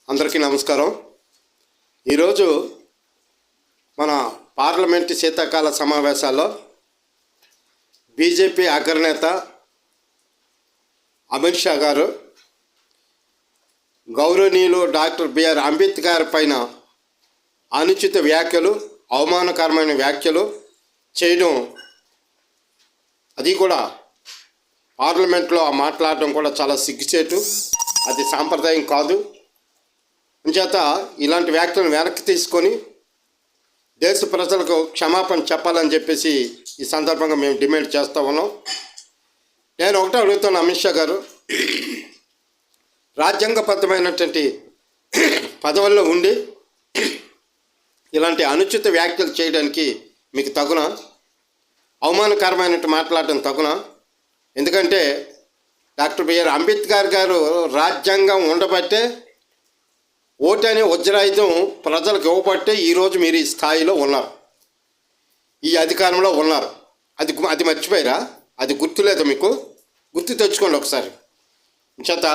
అందరికీ నమస్కారం. ఈరోజు మన పార్లమెంటు శీతాకాల సమావేశాల్లో బీజేపీ అగ్రనేత అమిత్ షా గారు గౌరవనీయులు డాక్టర్ బిఆర్ అంబేద్కర్ పైన అనుచిత వ్యాఖ్యలు, అవమానకరమైన వ్యాఖ్యలు చేయడం, అది కూడా పార్లమెంట్లో మాట్లాడడం కూడా చాలా సిగ్గుచేటు. అది సాంప్రదాయం కాదు. అంచేత ఇలాంటి వ్యాఖ్యలను వెనక్కి తీసుకొని దేశ ప్రజలకు క్షమాపణ చెప్పాలని చెప్పేసి ఈ సందర్భంగా మేము డిమాండ్ చేస్తూ ఉన్నాం. నేను ఒకటే అడుగుతాను, అమిత్ షా గారు, రాజ్యాంగబద్ధమైనటువంటి పదవుల్లో ఉండి ఇలాంటి అనుచిత వ్యాఖ్యలు చేయడానికి మీకు తగునా? అవమానకరమైనట్టు మాట్లాడడం తగునా? ఎందుకంటే డాక్టర్ బిఆర్ అంబేద్కర్ గారు రాజ్యాంగం ఉండబట్టే, ఓటు అనే వజ్రాయుధం ప్రజలకు ఇవ్వబట్టే ఈరోజు మీరు ఈ స్థాయిలో ఉన్నారు, ఈ అధికారంలో ఉన్నారు. అది మర్చిపోయారా? అది గుర్తులేదు మీకు? గుర్తు తెచ్చుకోండి ఒకసారి. చేత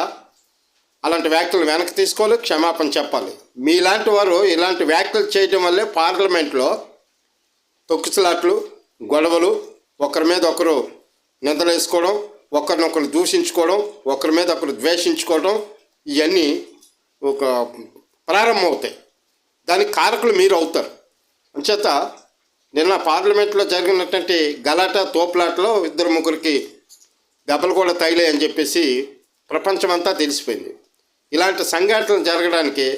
అలాంటి వ్యాఖ్యలు వెనక్కి తీసుకోవాలి, క్షమాపణ చెప్పాలి. మీలాంటి వారు ఇలాంటి వ్యాఖ్యలు చేయడం వల్లే పార్లమెంట్లో తొక్కుసలాట్లు, గొడవలు, ఒకరి మీద ఒకరు నిందలేసుకోవడం, ఒకరినొకరు దూషించుకోవడం, ఒకరి మీద ఒకరు ద్వేషించుకోవడం, ఇవన్నీ ఒక ప్రారంభమవుతాయి. దానికి కారకులు మీరు అవుతారు. అంచేత నిన్న పార్లమెంట్లో జరిగినటువంటి గలాటా, తోపులాటలో 2-3 దెబ్బలు కూడా తగిలాయి అని చెప్పేసి ప్రపంచమంతా తెలిసిపోయింది. ఇలాంటి సంఘటనలు జరగడానికి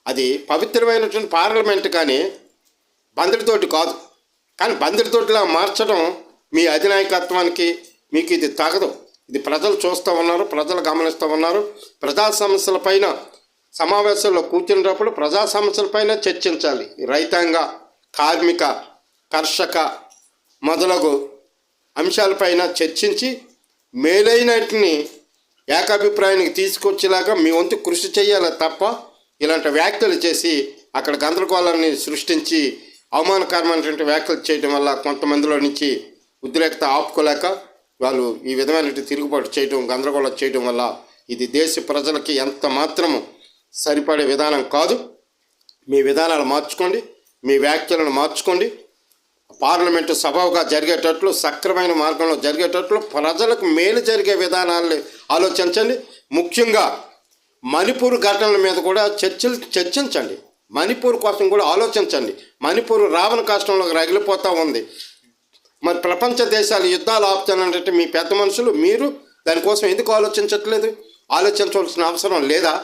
అది పవిత్రమైనటువంటి పార్లమెంట్ కానీ బందరితోటి కాదు. కానీ బందరితోటిలా మార్చడం మీ అధినాయకత్వానికి మీకు ఇది తగదు. ఇది ప్రజలు చూస్తూ ఉన్నారు, ప్రజలు గమనిస్తూ ఉన్నారు. ప్రజా సమస్యలపైన సమావేశంలో కూర్చున్నప్పుడు ప్రజా సమస్యలపైన చర్చించాలి. రైతాంగ, కార్మిక, కర్షక మొదలగు అంశాలపైన చర్చించి మేలైనటిని ఏకాభిప్రాయానికి తీసుకొచ్చేలాగా మీ వంతు కృషి చేయాలి తప్ప ఇలాంటి వ్యాఖ్యలు చేసి అక్కడ గందరగోళాన్ని సృష్టించి అవమానకరమైనటువంటి వ్యాఖ్యలు చేయడం వల్ల కొంతమందిలో నుంచి ఉద్రేకత ఆపుకోలేక వాళ్ళు ఈ విధమైన తిరుగుబాటు చేయడం, గందరగోళం చేయడం వల్ల ఇది దేశ ప్రజలకి ఎంత మాత్రము సరిపడే విధానం కాదు. మీ విధానాలు మార్చుకోండి, మీ వ్యాఖ్యలను మార్చుకోండి. పార్లమెంటు సభగా జరిగేటట్లు, సక్రమైన మార్గంలో జరిగేటట్లు, ప్రజలకు మేలు జరిగే విధానాలను ఆలోచించండి. ముఖ్యంగా మణిపూర్ ఘటనల మీద కూడా చర్చించండి. మణిపూర్ కోసం కూడా ఆలోచించండి. మణిపూర్ రావణ కష్టంలోకి రగిలిపోతూ ఉంది. మరి ప్రపంచ దేశాలు యుద్ధాలు ఆపుతానంటే మీ పెద్ద మనుషులు, మీరు దానికోసం ఎందుకు ఆలోచించట్లేదు? ఆలోచించవలసిన అవసరం లేదా?